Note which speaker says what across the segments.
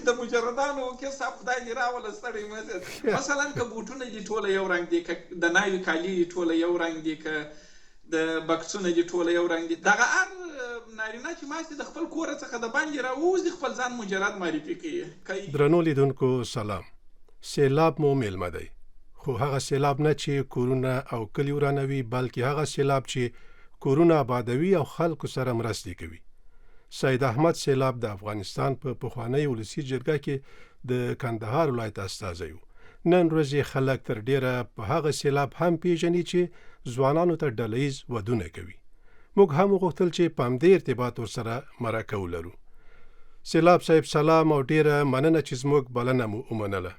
Speaker 1: د مجردانو کې صاحب خدای دې راوله ستړی مه مثلا که بوټونه دي ټوله یو رنګ دي، که د ناوې کالي دي ټوله یو رنګ دي، که د بکسونه دي ټوله یو رنګ دي، دغه هر نارینه چې ماسې د خپل کور څخه د باندې راووځي خپل ځان مجرد معرفي کوي.
Speaker 2: درنو لیدونکو سلام. سیلاب مو میلمه دی، خو هغه سیلاب نه چې کورونه او کلي ورانوي، بلکې هغه سیلاب چې کورونه آبادوي او خلکو سره مرستې کوي. سید احمد سیلاب د افغانستان په پخوانۍ ولسي جرګه کې د کندهار ولایت استازی و. نن ورځې خلک تر ډیره په هغه سیلاب هم پیژني چې ځوانانو ته ډلهییز ودونه کوي. موږ هم وغوښتل چې په همدې ارتباط ورسره مرکه ولرو. سیلاب صاحب سلام او ډیره مننه چې زموږ بلنه مو ومنله.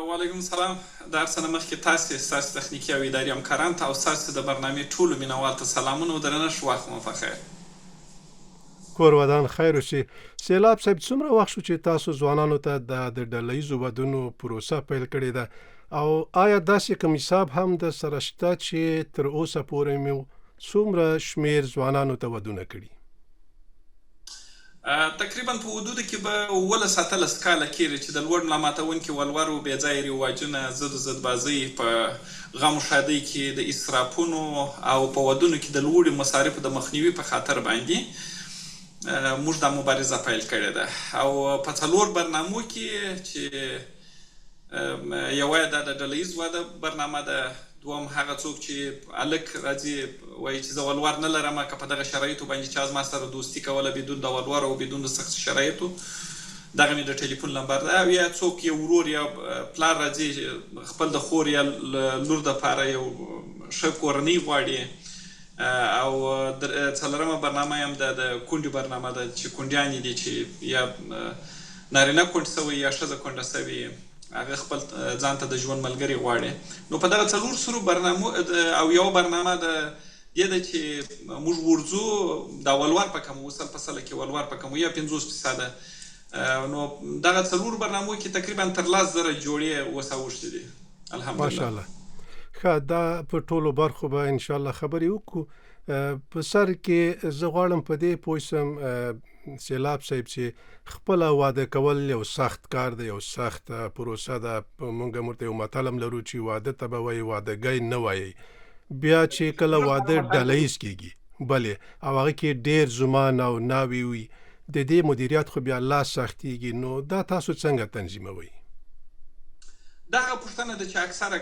Speaker 1: وعلیکم السلام. د هر څه نه مخکې تاسې ستاسو تخنیکي او اداري همکارانو ته او ستاسو د برنامې ټولو مینوال ته سلامونه او درنښت. وخت مو پخیر.
Speaker 2: کور ودان خیر اوسي. سیلاب صاحب څومره وخت شو چې تاسو ځوانانو ته د ډلهییزو ودونو پروسه پیل کړې ده، او آیا داسې کوم حساب هم د سره شته چې تر اوسه پورې مو څومره شمیر ځوانانو ته ودونه کړي؟
Speaker 1: تقریبا په حدودو کې به 17 کاله کېږي چې د لوړ ملا ماتونکي ولور او بې ځایه رواجونه، ضد و ضدبازۍ، په غم و شادۍ کې د اسرافونو او په ودونو کې د لوړو مصارفو د مخنیوي په خاطر باندې موږ دا مبارزه پیل کړې ده. او په 4 برنامو کې چې یوه د ډلهییز واده برنامه ده، دوم هغه څوک چې هلک راځي وایي چې زه ولور نه لرم، که په دغه شرایطو باندې چا زما سره دوستي کوله بدون د ولور او بدون د سخت شرایطو، دغه مې د ټلیفون نمبر ده. او یا څوک یو ورور یا پلار راځي خپل د خور یا لور دپاره یو ښه کورنۍ غواړي. او څلورمه برنامه هم د کونډې برنامه ده چې کونډیانې دي چې یا نارینه کونډ سوی یا ښځه کونډه سوي، هغه خپل ځان ته د ژوند ملګري غواړي. نو په دغه 4 برنامو او یو برنامه د دې ده چې موږ ورځو د ولور په کمو، سل په سله کې ولور په کمو یا 50%. نو دغه 4 برنامو کې تقریبا تر 10,000 جوړې اوس اوښتې دي. الحمدلله.
Speaker 2: ماشاءالله. ښه، دا په ټولو برخو به انشاءالله خبرې وکړو. په سر کې زه غواړم په دې پوه شم سیلاب صاحب چې خپله واده کول یو سخت کار دی، یو سخت پروسه ده. موږ ورته یو متل هم لرو چې واده ته به وایي وادهګۍ نه وایي. بیا چې کله واده ډلهییز کېږي بلې او هغه کې ډېر زومان او ناوې وي، د دې مدیریت خو بیا لا سختېږي. نو دا تاسو څنګه تنظیموئ؟
Speaker 1: دغه پوښتنه ده چې اکثره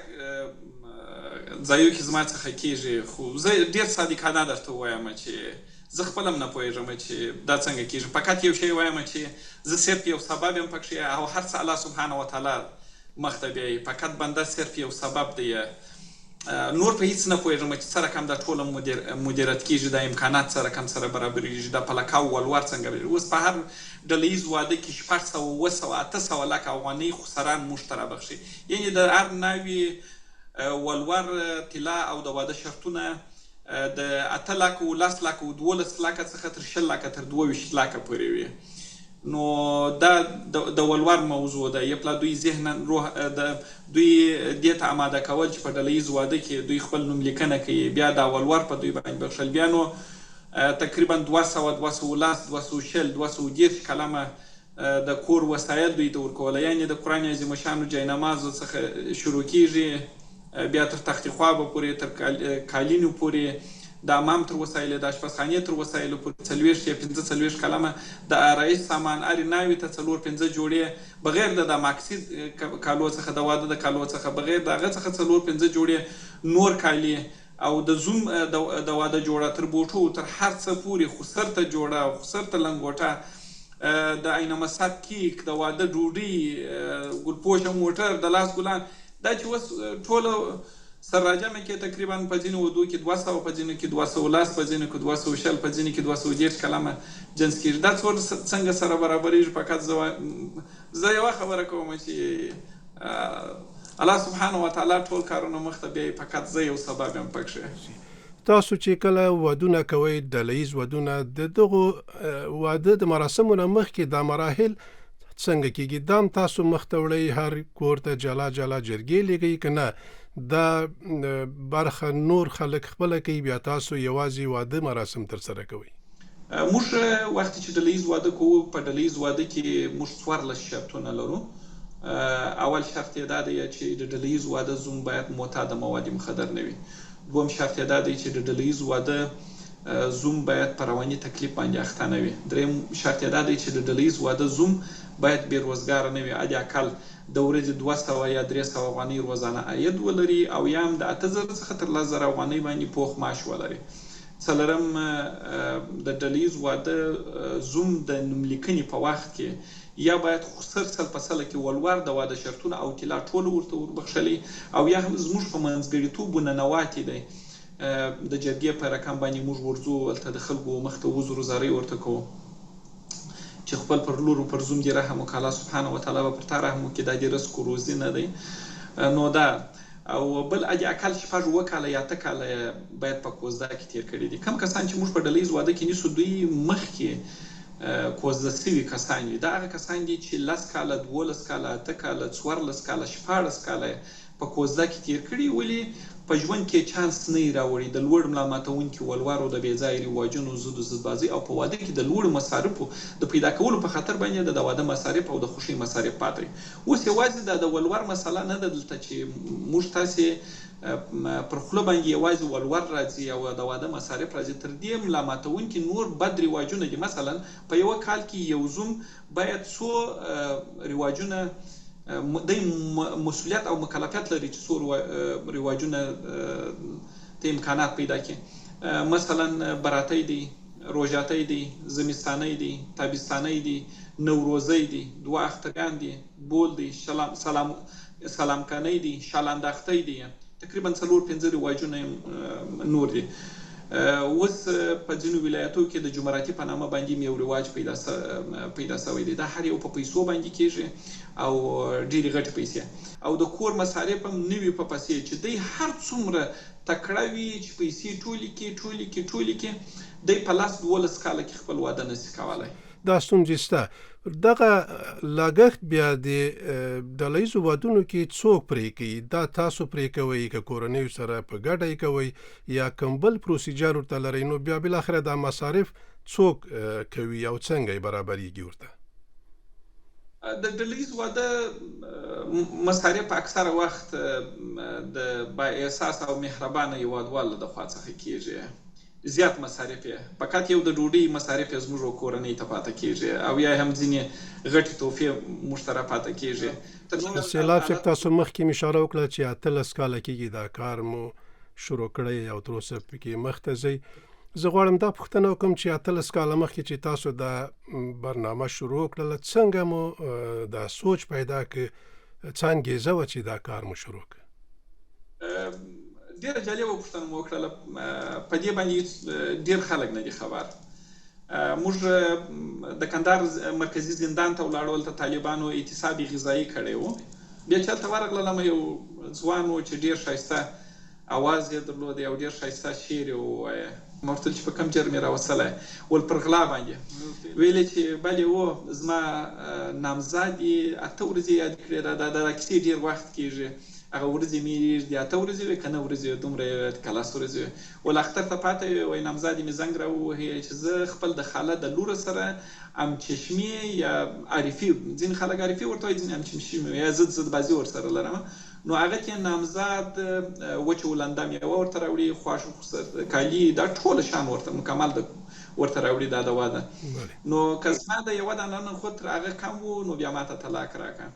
Speaker 1: ځایو کې زما څخه کېږي، خو زه ډېر صادقانه درته ووایم چې زه خپل هم نه پوهېږم چې دا څنګه کېږي. فقط یو شی وایم چې زه صرف یو سبب یم پکښې، او هر څه الله سبحانه وتعالی مخ ته بیایي. فقط بنده صرف یو سبب دی، نور په هیڅ نه پوهېږم چې څه رقم دا ټوله مدیریت کېږي، دا امکانات څه رقم سره برابرېږي، دا پلکاو ولور څنګه وي. اوس په هر ډلهییز واده کې 600 700 800 لک افغانۍ خسران موږ ته رابخښي. یعنې د هر ناوې ولور، طلا او د واده شرطونه د 8 لک 10 لک 12 لک څخه تر 20 لک تر 22 لک پورې وي. نو دا د ولور موضوع ده. یپلا دوی ذهنا روح دوی دې ته آماده کول چې په ډلهییز واده کې دوی خپل نوم لیکنه کوي، بیا دا ولور په دوی باندې بخښل. بیا نو تقریبا 200 210 220 210 کلمه د کور وسایل دوی ته ورکول. یعنې د قرآن عظیم الشان جاینماز څخه شروع کېږي، بیا تر تخت خوابه پورې، تر کالینو پورې، د امام تر وسایلو، د اشپزخانې تر وسایلو پورې 40 یا 45 کلمه د آرایش سامان، هرې ناوې ته 4-5 جوړې، بغیر د مقصد کالو څخه، د واده د کالو څخه، بغیر د هغه څخه 4-5 جوړې نور کالي، او د زوم د واده جوړه، تر بوټو، تر هر څه پورې، خسرته جوړه، خسرته لنګوټه، د عین مسد کیک، د واده ډوډۍ، ګلپوشه موټر، د لاس ګلان. دا چې اوس ټوله سر راجمع کې تقریبا په ځینو ودو کې 200، په ځینو کې 210، په ځینو کې 220، په ځینو کې 210 کلمه جنس کېږي. دا څنګه سره برابرېږي؟ فقط زه یوه خبره کوم چې الله سبحانه وتعالی ټول کارونه مخ ته بیایي، فقط زه یو سبب یم پکښې.
Speaker 2: تاسو چې کله ودونه کوئ، ډلهییز ودونه، د دغو واده د مراسمو نه مخکې دا مراحل څنګه کېږي؟ دام تاسو مخ ته وړئ، هر کور ته جلا جلا جرګې لېږئ که نه دا برخه نور خلک خپله کوي، بیا تاسو یوازې واده مراسم ترسره کوئ؟
Speaker 1: موږ وخت چې ډله ییز واده کوو په ډله ییز واده کې موږ 14 شرطونه لرو. اول شرط یې دا دی چې د ډله ییز واده زوم باید معتاد مواد مخدر نه وي. دوم شرط یې دا دی چې د ډله ییز واده زوم باید په رواني تکلیف باندې اخته نه وي. دریم شرط یې دا دی چې د ډله ییز واده زوم باید بې روزګاره نه وي، حد اقل د ورځې 200 یا 300 افغانۍ روزانه عاید ولري، او یا هم د 8000 څخه تر 10000 افغانۍ باندې پوخ معاش ولري. څلورم د ډله ییز واده زوم د نوملیکنې په وخت کې یا باید خسر سل په سله کې ولور د واده شرطونه او طلا ټول ورته وربخښلي، او یا هم زموږ په منځګړیتوب ننواتې دی د جرګې په رقم باندې موږ ورځو هلته د خلکو مخ ته وزرو زارۍ ورته کوو چې خپل پر لور پر زوم دې رحم وکړه، الله سبحانه وتعالی به پر تا رحم وکړي، دا دې رزق و روزي نه دی. نو دا او بل حد اقل 6 کاله یا 8 کاله باید په کوزده کې تیر کړي دي. کم کسان چې موږ په ډله ییز واده کې نیسو دوی مخکې کوزده سوي کسان دي. دا هغه کسان دي چې 10 کاله 12 کاله 8 کاله 14 کاله 16 کاله په کوزده کې تیر کړي، ولې په ژوند کې چانس نه راوړي د لوړ ملا ماتونکي ولورو د بې ځایه رواجونو زود زدبازي او په واده کې د لوړو مصارفو د پیدا کولو په خاطر باندې د واده مصارف او د خوښۍ مصارف پاتې. اوس یوازې د ولور مسله نه ده دلته چې موږ تاسې پر خوله باندې یوازې ولور راځي او د واده مصارف راځي، تر دې ملا ماتونکي نور بد رواجونه دي. مثلا په یو کال کې یو زوم باید څو رواجونه د مسؤلیت او مکلفیت لري چې څو رواجونه ته امکانات پیدا کړي. مثلا براتی دی، روژاتی دی، زمستانی دی، تابستانی دی، نوروزی دی، دوه اخترګان دی، بول دی، سلامکانی دی، شالانداختی دی، تقریبا 4-5 رواجونه نور دي. اوس په ځینو ولایتو کې د جمعراتي په نامه باندې یو رواج پیدا شوی دی. دا هر یو په پیسو باندې کېږي او ډېرې غټې پیسې، او د کور مصارف هم نه وي په پسې چې دی هر څومره تکړه وي چې پیسې ټولې کړي دی په 10-12 کاله کې خپل واده نشي کولی.
Speaker 2: دا ستونزې شته. دغه لاګښت بیا د ډله ییزو واډونو کې څوک پرې کوي؟ دا تاسو پرې کوئ که کورنیو سره په ګډه یې کوئ یا کوم بل پروسیجر ورته لرئ؟ نو بیا بالاخره دا مصارف څوک کوي او څنګه یې برابریږي ورته؟
Speaker 1: د ډله ییز واده مصارف اکثره وخت د با احساس او مهربانه هیوادوالو د خوا څخه کېږي. زیات مصارف یې فقط یو د ډوډۍ مصارف یې زموږ کورنۍ ته پاته کېږي، او یا هم ځینې غټې تحفې موږ ته راپاته کېږي.
Speaker 2: سیلاب صاحب تاسو مخکې اشاره وکړه چې 18 کاله کېږي دا کار مو شروع کړی او تر اوسه پکې مخ ته ځئ. زه غواړم دا پوښتنه وکړم چې 18 کاله مخکې چې تاسو دا برنامه شروع کړله څنګه مو دا سوچ پیدا کړ، څه انګېزه وه چې دا کار مو شروع کړ؟
Speaker 1: ډېره جالبه پوښتنه مو وکړله. په دې باندې ډېر خلک نه دي خبر. موږ د کندهار مرکزي زندان ته ولاړو، هلته طالبانو اعتصاب غذایي کړی و. بیا چې هلته ورغلم یو ځوان و چې ډېر ښایسته اواز یې درلود او ډېر ښایسته شعر یې ووایه. ما ورته چې په کوم جرم یې راوستلی ول پر غلا باندې ویلې چې بلې و زما نامزد یې 8 ورځې یاد کړې دا کیسې ډېر وخت کېږي، هغه ورځې مې د 8 ورځې وې که 9 ورځې دومره که 10 ورځې وې. ول اختر ته پاته وایي نامزد مې زنګ راووهی چې زه خپل د خاله د لوره سره ام چشمې یا عارفي، ځینې خلک عارفي ورته وایي، ځینې ام چشمې یا زد بازي ورسره لرم. نو هغه کې نامزد وچه ولنده میوه ورته راوړي، خواښ کالي، دا ټوله شیان ورته مکمل ورته راوړي. دا د واده نو که زما د یوه دانه نخود تر هغه کم و نو بیا ماته طلاق راکړه.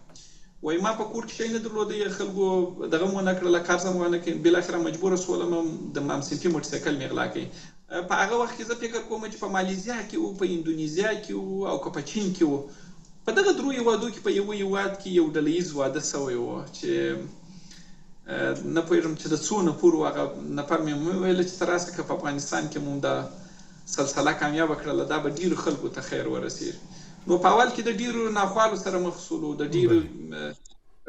Speaker 1: وایي ما په کور کې شی نه درلوده، خلکو دغه مو ونه کړله، کار زه مو ونه کړم، بالاخره مجبوره شولم د مامسیپي موټرسایکل مې غلا کړي. په هغه وخت کې زه فکر کوم چې په مالیزیا کې و، په اندونیزیا کې و او که په چین کې و، په دغه درو هیوادو کې په یوه هیواد کې یو ډله ییز واده شوی و چې نه پوهېږم چې د څو نفرو هغه نفر مې وویل چې ته راسه که په افغانستان کې مو دا سلسله کامیابه کړله دا به ډېرو خلکو ته خیر ورسېږي. نو په اول کې د ډېرو ناخوالو سره مخ شولو، د ډېرو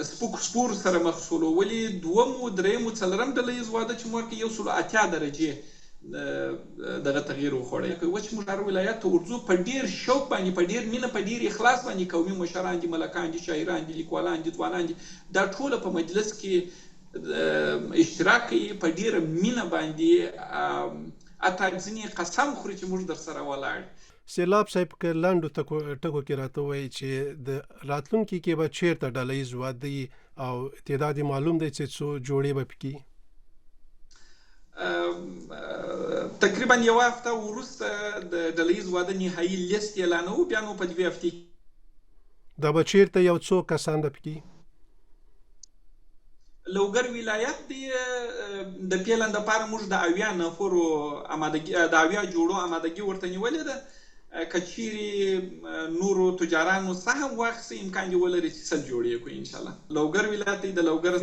Speaker 1: سپور سره مخ شولو، ولې دومو درېیمو څلورم ډله ییز واده چې مو ورکړي 180 درجې دغه تغییر وخوړی. و چې موږ هر ولایت ته ورځو په ډېر شوق باندې، په ډېر مینه، په ډېر اخلاص باندې قومي مشران دي، ملکان دي، شاعران دي، لیکوالان دي، ځوانان دي، دا ټوله په مجلس کې اشتراک کوي، په ډېره مینه باندې حتی ځینې قسم خوري چې موږ در سره ولاړ.
Speaker 2: سیلاب صاحب که لنډو ټکو کې راته ووایي چې د راتلونکي کې به چیرته ډله ییز واده او تعداد معلوم دی چې څو جوړې به پکې
Speaker 1: تقریبا یو هفته وروسته د ډله ییز واده نهایي لیست اعلانوو، بیا نو په 2 هفتې
Speaker 2: دا به چیرته یو څو کسان ده پکې
Speaker 1: لوګر ولایت دی. د پیلن دپاره موږ د 80 نفرو امادګي د 80 جوړو امادګي ورته نیولې ده. که چیرې نورو تجارانو سهم واخیستي امکان دی ولري چې 100 جوړې کړو انشاءالله. لوګر ولایت دی، د لوګر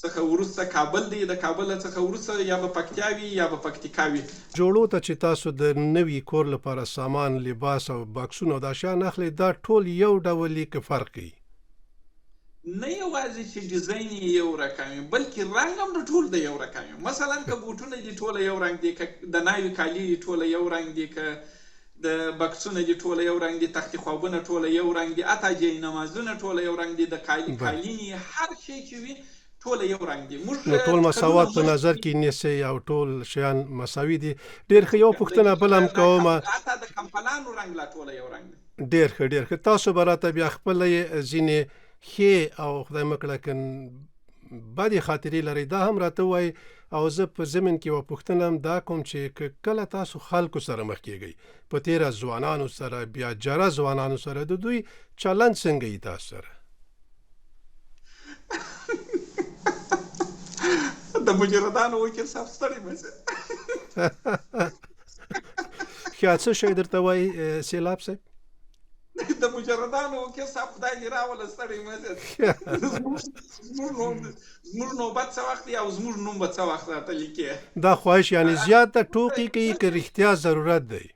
Speaker 1: څخه وروسته کابل دی، د کابل څخه وروسته یا به پکتیا وي یا به پکتیکا وي.
Speaker 2: جوړو ته چې تاسو د نوي کور لپاره سامان، لباس او باکسونه او دا شیان اخلئ، دا ټول یو ډول یې که فرق کوي؟
Speaker 1: نه یوازې چې ډیزاین یې یو رقم وي بلکې رنګ هم د ټول د یو رقم وي. مثلا که بوټونه دي ټوله یو رنګ دي، که د ناوې کالي دي ټوله یو رنګ دي، که د بکسونه دي ټوله یو رنګ دي، تختې خوابونه ټوله یو رنګ دي، حتی جای نمازونه ټوله یو رنګ دي، د کالینې هر شی چې وي ټوله یو رنګ دي.
Speaker 2: نو ټول مساوات په نظر کې نیسئ او ټول شیان مساوي دي. ډېر ښه. یو پوښتنه بله هم کومه،
Speaker 1: حتی د کمپلانو رنګ لا ټوله یو رنګ دی.
Speaker 2: ډېر ښه ډېر ښه. تاسو به راته بیا خپله یې ځینې ښې او خدای مه کړه که بدې خاطرې لرئ دا هم راته ووایئ. او زه په ضمن کې یوه پوښتنه هم دا کوم چې کله تاسو خلکو سره مخ کېږئ، په تېره ځوانانو سره، بیا جره ځوانانو سره، د دوی چلند څنګه وي تاسو سره؟
Speaker 1: د مجردانو وکیل صاحب ستړی مه شه.
Speaker 2: ښه، څه شی درته وایي سیلاب صاحب؟
Speaker 1: د مجردانو وکیل صاحب خدای دې راوله ستړی مه شه. زموږ نوبت څه وخت دی او زموږ نوم به څه وخت راته لیکې.
Speaker 2: دا خواهش یعنې زیاته ټوکې کوي که رښتیا ضرورت دی؟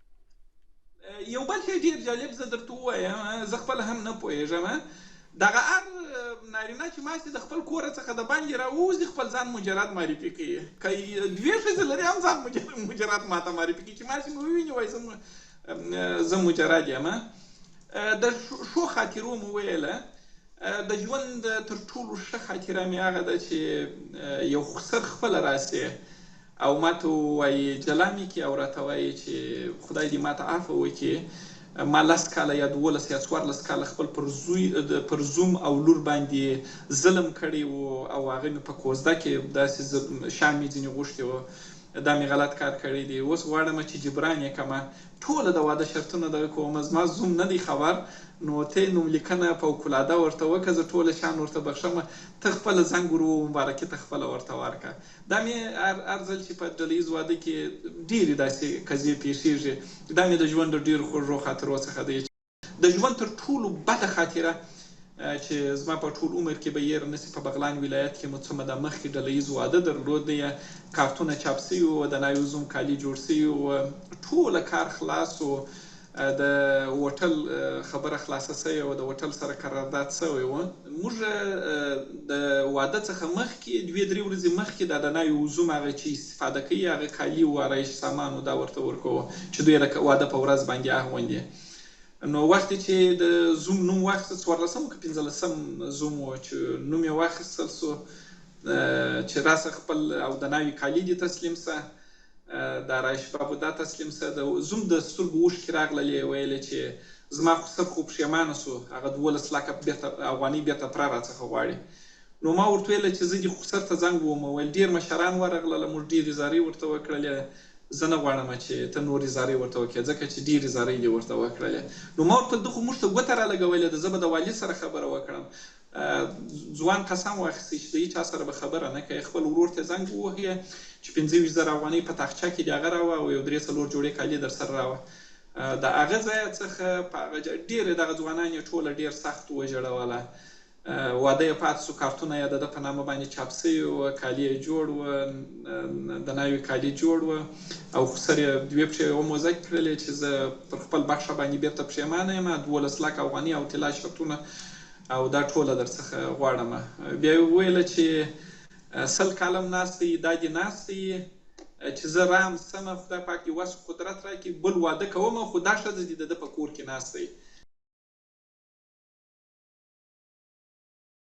Speaker 1: یو بل شی ډېر جالب زه درته ووایم، زه خپله هم نه پوهېږم. دغه هر نارینه چې ماسې د خپل کوره څخه د باندې راووځي خپل ځان مجرد معرفي کوي. که 2 ښځې لري هم ځان مجرد ماته معرفي کوي چې ماسې مې وویني وایي زه مجرد یم. د ښو خاطرو مو ویله، د ژوند تر ټولو ښه خاطره مې هغه ده چې یو خسر خپله راسي او ماته ووایي جلا مې کړي او راته وایي چې خدای دې ماته عفو وکړي، ما 10 کاله یا 12 یا 14 کاله خپل پر زوم او لور باندې ظلم کړی و او هغه مې په کوزده کې داسې شیان مې ځینې غوښتي وو، دا مې غلط کار کړی دی. اوس غواړم چې جبران یې کړمه. ټوله د واده شرطونه دغه کوم، زما زوم نه دی خبر، نو ته نوملیکنه فوقالعاده ورته وکړه، زه ټوله شیان ورته بخښم، ته خپله زنګ ور مبارکي ته خپله ورته ورکړه. دا مې هر ځل چې په ډله ییز واده کې ډېرې داسې قضیې پېښېږي. دا مې د ژوند د ډېرو خوږو خاطرو څخه دی. د ژوند تر ټولو بده خاطره چې زما په ټول عمر کې به یې نسي، په بغلان ولایت کې مو څه موده مخکې ډله ییز واده درلود دی، کارتونه چاپ سوي وو، د ناوې زوم کالي جوړ سوي وو، ټوله کار خلاص و، د هوټل خبره خلاصه سوې وه، د هوټل سره قرارداد سوی و. موږ د واده څخه مخکې 2-3 ورځې مخکې دا د ناوې زوم هغه چې استفاده کوي هغه کالي و آرایش سامان و دا ورته ورکوو چې دوی د واده په ورځ باندې اغوندي. نو وخت چې د زوم نوم واخیستل 14 که 15 زوم و چې نوم یې واخیستل سو چې راسه خپل او د ناوې کالي دې تسلیم سه، د آرایش بابو دا تسلیم سه. د زوم د سترګو اوښکې راغللې، ویلې چې زما خسر خو پښیمانه سو، هغه 12 لکه افغانۍ بېرته پوره راڅخه غواړي. نو ما ورته ویله چې زه دې خسر ته زنګ ووم، ویل ډېر مشران ورغلله، موږ ډېرې زارۍ ورته وکړلې، زه نه غواړم چې ته نورې زارۍ ورته وکړې ځکه چې ډېرې زارۍ دې ورته وکړلې. نو ما ورته ویل ده خو موږ ته ګوته رالګولې ده، زه به د والي سره خبره وکړم. ځوان قسم واخیستی چې د هېچا سره به خبره نه کوي، خپل ورور ته زنګ ووهې چې 25,000 افغانۍ په تاخچه کې دې هغه راوه او یو 3-4 جوړې کالي در سره راوه. د هغه ځایه څخه په هغه ډېرې دغه ځوانان یې ټوله ډېر سخت وژړوله. واده یې پاتې سو، کارتونه یې د ده په نامه باندې چاپ سوي وه، کالي یې جوړ وه، د ناوې کالي جوړ وه او خسر یې 2 پښې وموزه کړلې چې زه پر خپل بخښه باندې بېرته پښیمانه یم، 12 لکه افغانۍ او طلا شرطونه او دا ټوله در څخه غواړم. بیا یې وویله چې 100 کاله م ناست دی، دا دې ناست دی چې زه رام سمه، خدای پاک دې وس قدرت راکړي، بل واده کوم خو دا ښځه دې د ده په کور کې ناست دی.